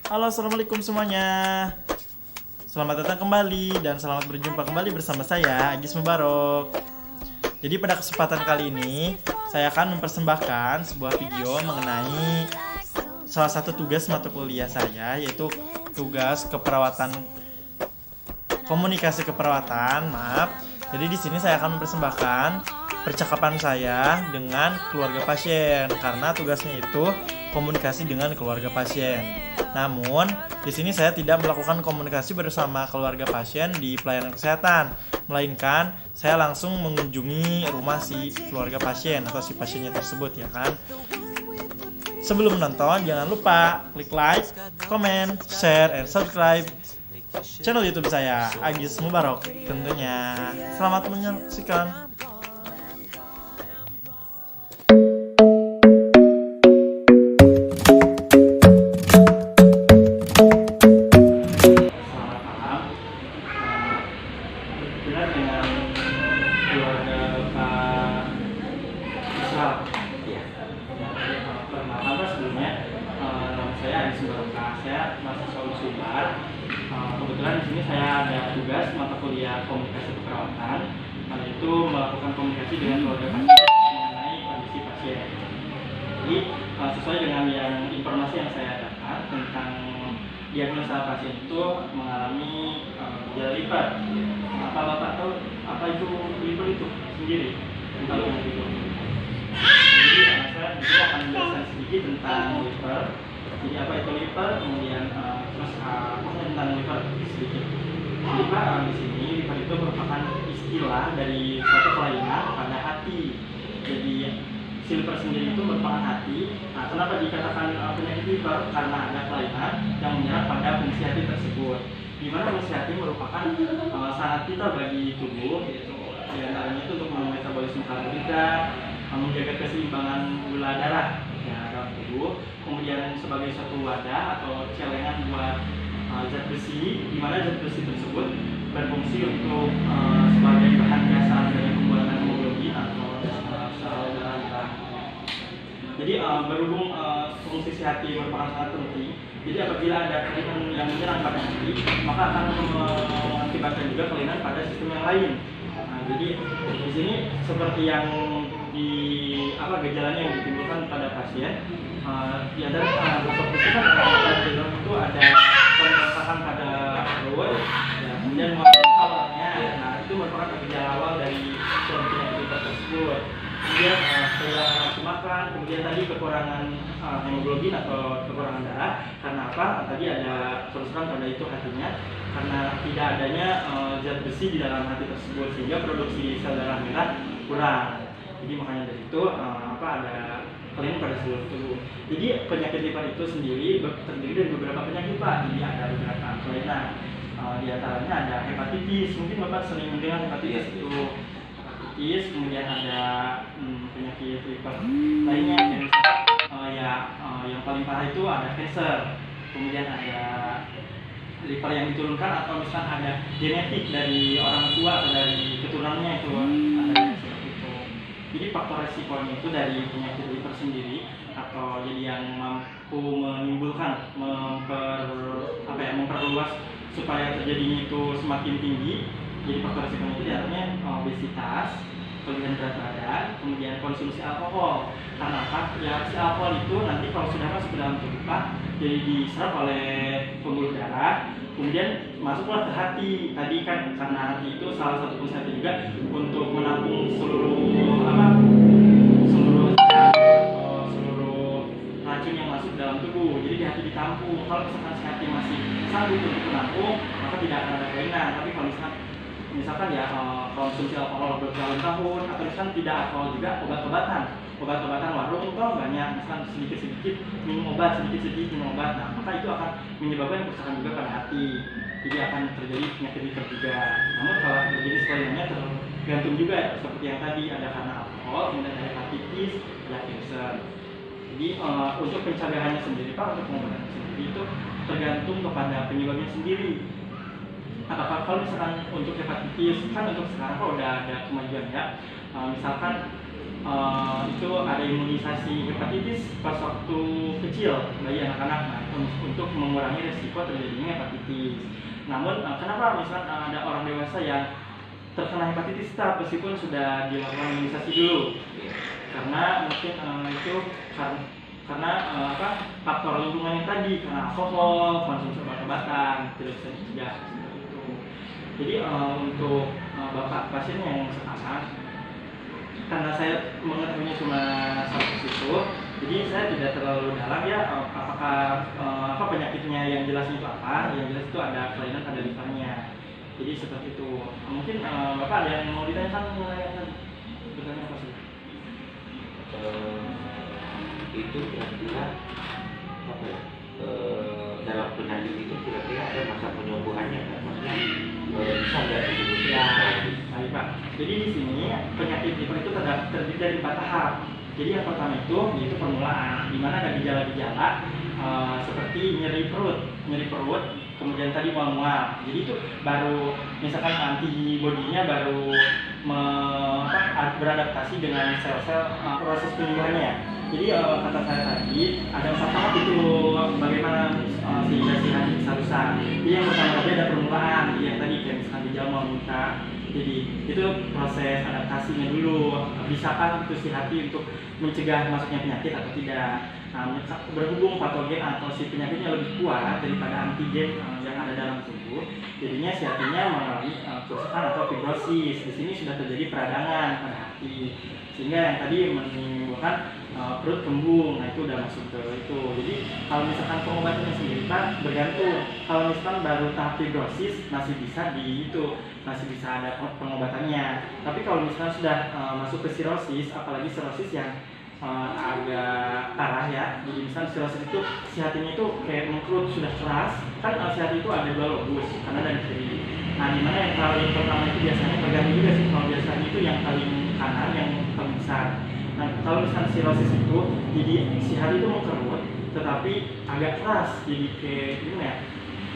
Halo, assalamualaikum semuanya. Selamat datang kembali dan selamat berjumpa kembali bersama saya, Agis Mubarok. Jadi pada kesempatan kali ini, saya akan mempersembahkan sebuah video mengenai salah satu tugas mata kuliah saya, yaitu tugas keperawatan, komunikasi keperawatan. Jadi di sini saya akan mempersembahkan percakapan saya dengan keluarga pasien karena tugasnya itu komunikasi dengan keluarga pasien. Namun, di sini saya tidak melakukan komunikasi bersama keluarga pasien di pelayanan kesehatan, melainkan saya langsung mengunjungi rumah si keluarga pasien atau si pasiennya tersebut, ya kan. Sebelum menonton, jangan lupa klik like, comment, share, and subscribe channel YouTube saya, Agis Mubarok tentunya. Selamat menyaksikan. Kebetulan di sini saya ada tugas mata kuliah komunikasi keperawatan, yaitu melakukan komunikasi dengan keluarga pasien mengenai kondisi pasien. Jadi sesuai dengan yang informasi yang saya dapat tentang diagnosa pasien itu mengalami gejala liver. Apa Bapak tahu apa itu liver itu sendiri? Tentang itu. Jadi saya di sini akan menjelaskan sedikit tentang liver. Jadi apa itu liver, kemudian terus apa tentang liver sedikit. Jadi di sini liver itu merupakan istilah dari suatu kelainan pada hati. Jadi si liver sendiri itu merupakan hati. Nah, kenapa dikatakan penyakit liver? Karena ada kelainan yang menyerang pada fungsi hati tersebut. Di mana fungsi hati merupakan sangat vital bagi tubuh. Di antaranya itu untuk metabolisme karbohidrat, menjaga keseimbangan gula darah dalam tubuh, kemudian sebagai suatu wadah atau celengan buat zat besi, di mana zat besi tersebut berfungsi untuk sebagai bahan dasar dari pembuatan hemoglobin atau sel darah merah. Jadi berhubung fungsi si hati merupakan sangat penting, jadi apabila ada kelainan yang menyerang pada hati, maka akan mengakibatkan juga kelainan pada sistem yang lain. Nah, jadi di sini seperti yang gejalanya yang ditimbulkan pada pasien, di antara beberapa itu kan gejala itu ada pembengkakan pada perut, ya, kemudian awalnya, nah itu merupakan gejala awal dari penyakit tersebut. Kemudian kehilangan nafsu makan, kemudian tadi kekurangan hemoglobin atau kekurangan darah. Karena apa? Tadi ada kerusakan pada itu hatinya, karena tidak adanya zat besi di dalam hati tersebut sehingga produksi sel darah merah kurang. Jadi makanya dari itu ada kelainan pada seluruh tubuh. Jadi penyakit liver itu sendiri terdiri dari beberapa penyakit Pak. Jadi ada beberapa kelainan. Di antaranya ada hepatitis. Mungkin Bapak sering mendengar hepatitis itu. Hepatitis, kemudian ada penyakit liver lainnya yang paling parah itu ada kanker. Kemudian ada liver yang diturunkan atau misalnya ada genetik dari orang tua atau dari keturunannya itu ada seperti itu. Jadi faktor resikonya itu dari penyakit liver sendiri atau jadi yang mampu menimbulkan memperluas supaya terjadinya itu semakin tinggi. Jadi faktor resikonya itu diantaranya obesitas, kelebihan berat badan, kemudian konsumsi alkohol. Karena apa? Ya si alkohol itu nanti kalau sudah masuk ke dalam tubuh Pak, jadi diserap oleh pembuluh darah, kemudian masuklah ke hati. Tadi kan karena hati itu salah satu fungsi hati juga untuk menampung seluruh racun yang masuk dalam tubuh. Jadi di hati ditampung. Kalau misalkan si hati masih sanggup untuk menampung, maka tidak akan ada kelainan. Tapi kalau misalkan ya konsumsi alkohol bertahun-tahun atau misalkan tidak alkohol juga, obat-obatan warung toh banyak, misalkan sedikit-sedikit minum obat, nah maka itu akan menyebabkan kerusakan juga pada hati. Jadi akan terjadi penyakit liver juga. Namun kalau terjadi kelainannya tergantung juga seperti yang tadi, ada karena alkohol, kemudian ada hepatitis, ada kanker. Jadi untuk pencegahannya sendiri Pak, untuk pengobatan sendiri itu tergantung kepada penyebabnya sendiri. Apakah kalau misalkan untuk hepatitis, kan untuk sekarang udah ada kemajuan ya, misalkan itu ada imunisasi hepatitis pas waktu kecil bayi anak-anak, nah, untuk mengurangi resiko terjadinya hepatitis. Namun kenapa misalnya ada orang dewasa yang terkena hepatitis tetap meskipun sudah dilakukan imunisasi dulu? Karena mungkin itu karena faktor lingkungan yang tadi, karena alkohol, konsumsi obat-obatan tidak bisa dicegah seperti itu. Jadi untuk bapak pasien yang sekarang, karena saya mengetahuinya cuma sampai situ, jadi saya tidak terlalu dalam ya apakah apa penyakitnya yang jelas itu apa. Yang jelas itu ada kelainan pada livernya. Jadi seperti itu. Mungkin bapak ada yang mau ditanyakan mengenai tadi? Bertanya apa sih? Itu kira-kira apa ya? Dalam penyakit itu kira-kira ada masa penyembuhannya kan? Maksudnya bisa nggak disebutkan? Ya, baik Pak. Jadi di sini penyakit liver itu terdiri dari 4 tahap. Jadi yang pertama itu yaitu permulaan, di mana ada gejala-gejala seperti nyeri perut, kemudian tadi mual-mual. Jadi itu baru misalkan antibodinya baru beradaptasi dengan sel-sel proses penyembuhannya. Jadi kata saya tadi ada 4 tahap itu bagaimana sehingga si hati bisa rusak. Jadi yang pertama tadi ada permulaan, yang tadi kayak misalkan gejala mau muntah. Jadi itu proses adaptasinya dulu. Bisakah itu si hati untuk mencegah masuknya penyakit atau tidak? Nah, berhubung patogen atau si penyakitnya lebih kuat daripada antigen yang ada dalam tubuh, jadinya si hatinya mengalami kerusakan atau fibrosis. Di sini sudah terjadi peradangan pada hati, sehingga yang tadi menimbulkan perut kembung. Nah itu udah masuk ke itu. Jadi kalau misalkan pengobatannya sendiri Pak bergantung. Kalau misalkan baru tahap fibrosis masih bisa ada pengobatannya. Tapi kalau misalkan sudah masuk ke sirosis, apalagi sirosis yang agak parah ya. Jadi misalnya sirosis itu si hatinya itu kayak mengkerut, sudah keras. Kan si hati itu ada 2 lobus, kanan dan kiri. Nah dimana yang paling pertama itu biasanya tergantung juga sih. Kalau biasanya itu yang paling kanan yang paling besar. Nah kalau misalnya sirosis itu jadi si hati itu mengkerut tetapi agak keras, jadi kayak gimana ya,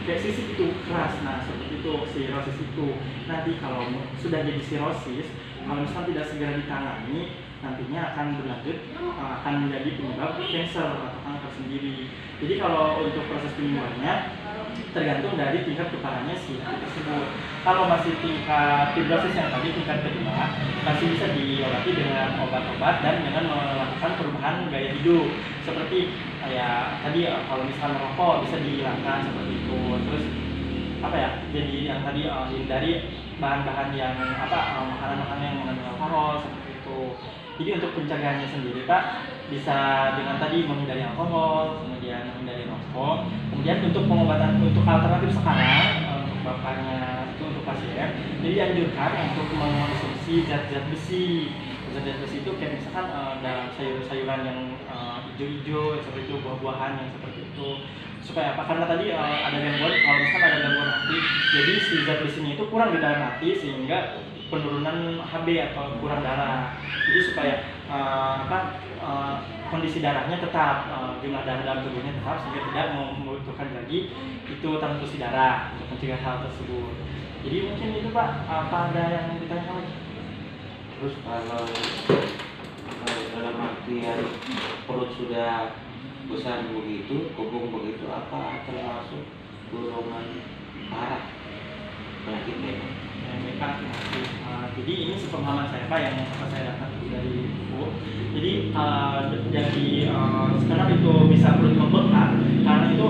kayak sisik itu keras. Nah seperti itu sirosis itu. Nanti kalau sudah jadi sirosis, kalau misalnya tidak segera ditangani, nantinya akan berlanjut akan menjadi penyebab kanker atau kanker sendiri. Jadi kalau untuk proses penyembuhannya tergantung dari tingkat keparahannya si hati tersebut. Kalau masih tingkat fibrosis yang tadi tingkat kedua, masih bisa diobati dengan obat-obat dan dengan melakukan perubahan gaya hidup. Seperti kayak tadi kalau misalnya merokok bisa dihilangkan seperti itu. Terus apa ya? Jadi yang tadi hindari bahan-bahan yang makanan-makanan yang mengandung alkohol seperti itu. Jadi untuk pencegahannya sendiri Pak bisa dengan tadi menghindari alkohol, kemudian menghindari rokok. Kemudian untuk pengobatan untuk alternatif sekarang untuk bapaknya itu untuk pasien, jadi dianjurkan untuk mengkonsumsi zat-zat besi. Zat-zat besi itu kayak misalkan dalam sayur-sayuran yang hijau-hijau seperti itu, buah-buahan yang seperti itu. Supaya apa? Karena tadi ada gangguan, kalau misalkan ada gangguan hati, jadi si zat besinya itu kurang di dalam hati sehingga penurunan HB atau kurang darah. Jadi supaya kondisi darahnya tetap, jumlah darah dalam tubuhnya tetap sehingga tidak membutuhkan lagi itu transfusi darah untuk mencegah hal tersebut. Jadi mungkin itu Pak, apa ada yang ditanyakan lagi? Terus kalau dalam artian perut sudah besar begitu, kembung begitu, apa termasuk golongan parah penyakitnya? Jadi ini sepengalaman saya Pak yang saya dapat dari Ibu. Jadi sekarang itu bisa perut membengkak karena itu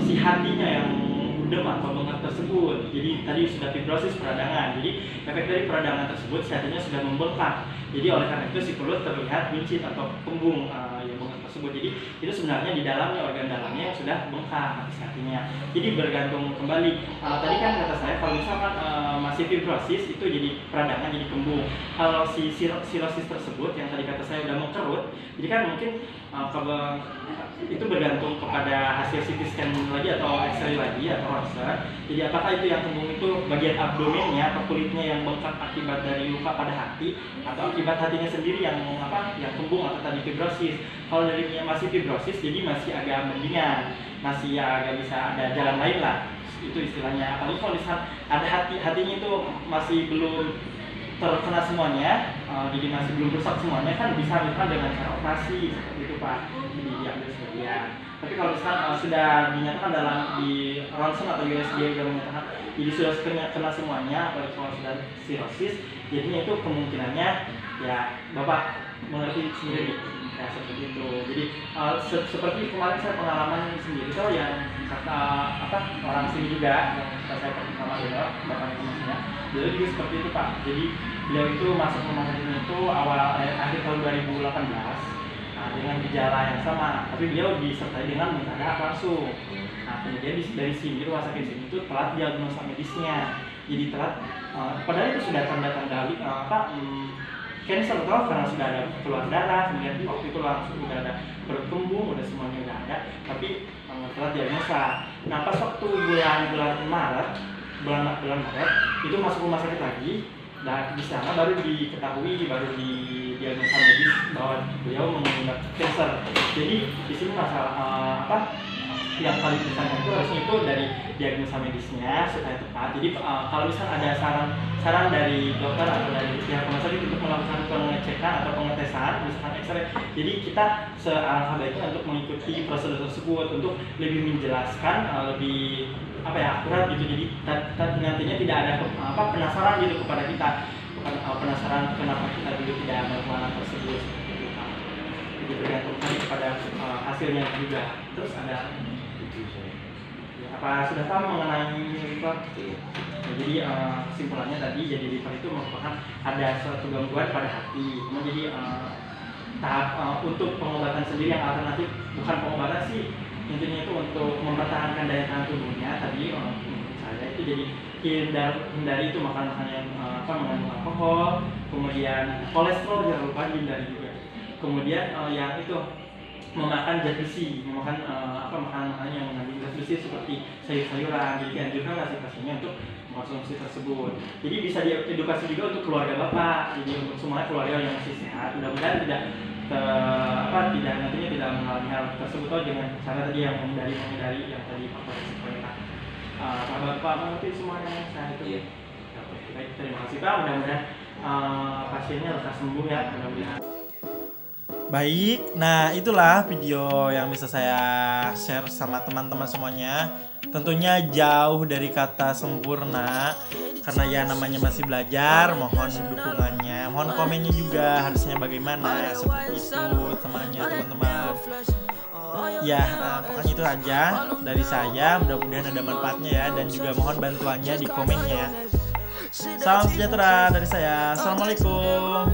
si hatinya yang budem atau bengkak tersebut. Jadi tadi sudah fibrosis peradangan. Jadi efek dari peradangan tersebut si hatinya sudah membengkak. Jadi oleh karena itu si perut terlihat buncit atau kembung yang bengkak tersebut. Jadi itu sebenarnya di dalamnya organ dalamnya yang sudah bengkak si hatinya. Jadi bergantung kembali. Tadi kan kata saya kalau misalkan masih fibrosis itu jadi peradangan, jadi kembung. Kalau si sirosis tersebut yang tadi kata saya udah mengkerut, jadi kan mungkin itu bergantung kepada hasil CT scan lagi atau X-ray lagi atau ronsen. Jadi apakah itu yang kembung itu bagian abdomennya atau kulitnya yang bengkak akibat dari luka pada hati atau akibat hatinya sendiri yang kembung atau tadi fibrosis. Kalau dari masih fibrosis jadi masih agak mendingan, masih agak bisa ada jalan lain lah. Itu istilahnya. Apalagi kalau misalnya ada hatinya itu masih belum terkena semuanya, jadi masih belum rusak semuanya kan bisa misalkan dengan cara operasi seperti itu Pak, jadi diambil sebagian. Tapi kalau misalkan sudah dinyatakan dalam di ronsen atau USG sudah menyatakan jadi sudah kena semuanya, apalagi kalau sudah sirosis, jadinya itu kemungkinannya ya Bapak mengerti sendiri ya seperti itu. Jadi seperti kemarin saya pengalaman sendiri tuh yang kata orang sini juga yang saya pertama dulu Bapak Ibunya, beliau juga seperti itu Pak. Jadi beliau itu masuk rumah sakit itu akhir tahun 2018 dengan gejala yang sama, tapi beliau disertai dengan muntah dahak langsung. Nah kemudian dari sini rumah sakit sini itu telat diagnosa medisnya, jadi telat padahal itu sudah tanda-tanda cancer toh, karena sudah ada keluar darah, kemudian waktu itu langsung sudah ada berkembung, udah semuanya udah ada, tapi telat diagnosa. Nah pas waktu bulan Maret itu masuk rumah sakit lagi. Dan di sana baru diketahui, baru didiagnosa medis bahwa beliau mengidap cancer. Jadi di sini masalah yang paling besarnya itu harusnya itu dari diagnosa medisnya supaya tepat. Jadi kalau misalnya ada saran dari dokter atau dari pihak rumah sakit untuk melakukan pengecekan atau pengetesan, misalkan X-ray, jadi kita sealangkah baiknya untuk mengikuti prosedur tersebut untuk lebih menjelaskan, lebih akurat gitu. Jadi nantinya tidak ada penasaran gitu kepada kita, penasaran kenapa kita dulu tidak melakukan tersebut. Jadi bergantung kepada hasilnya juga. Terus ada apa sudah paham mengenai liver? Jadi kesimpulannya tadi, jadi liver itu merupakan ada suatu gangguan pada hati. Jadi tahap untuk pengobatan sendiri yang alternatif, bukan pengobatan sih, intinya itu untuk mempertahankan daya tahan tubuhnya tadi menurut saya itu jadi hindari itu makanan yang mengandung alkohol, kemudian kolesterol jangan lupa dihindari juga. Kemudian yang itu memakan zat besi, memakan makanan yang mengandung zat besi seperti sayur-sayuran. Jadi dianjurkan ngasih pasiennya untuk mengkonsumsi tersebut. Jadi bisa diedukasi juga untuk keluarga Bapak, jadi untuk semua keluarga yang masih sehat. Mudah-mudahan tidak nantinya tidak mengalami hal tersebut dengan cara tadi yang menghindari yang tadi faktor resikonya. Bapak mengerti semuanya saya itu. Iya. Baik, terima kasih Pak. Mudah-mudahan pasiennya lekas sembuh ya. Mudah-mudahan. Baik, nah itulah video yang bisa saya share sama teman-teman semuanya. Tentunya jauh dari kata sempurna, karena ya namanya masih belajar. Mohon dukungannya, mohon komennya juga harusnya bagaimana, seperti itu teman-teman. Ya, pokoknya itu aja dari saya. Mudah-mudahan ada manfaatnya ya, dan juga mohon bantuannya di komennya. Salam sejahtera dari saya. Assalamualaikum.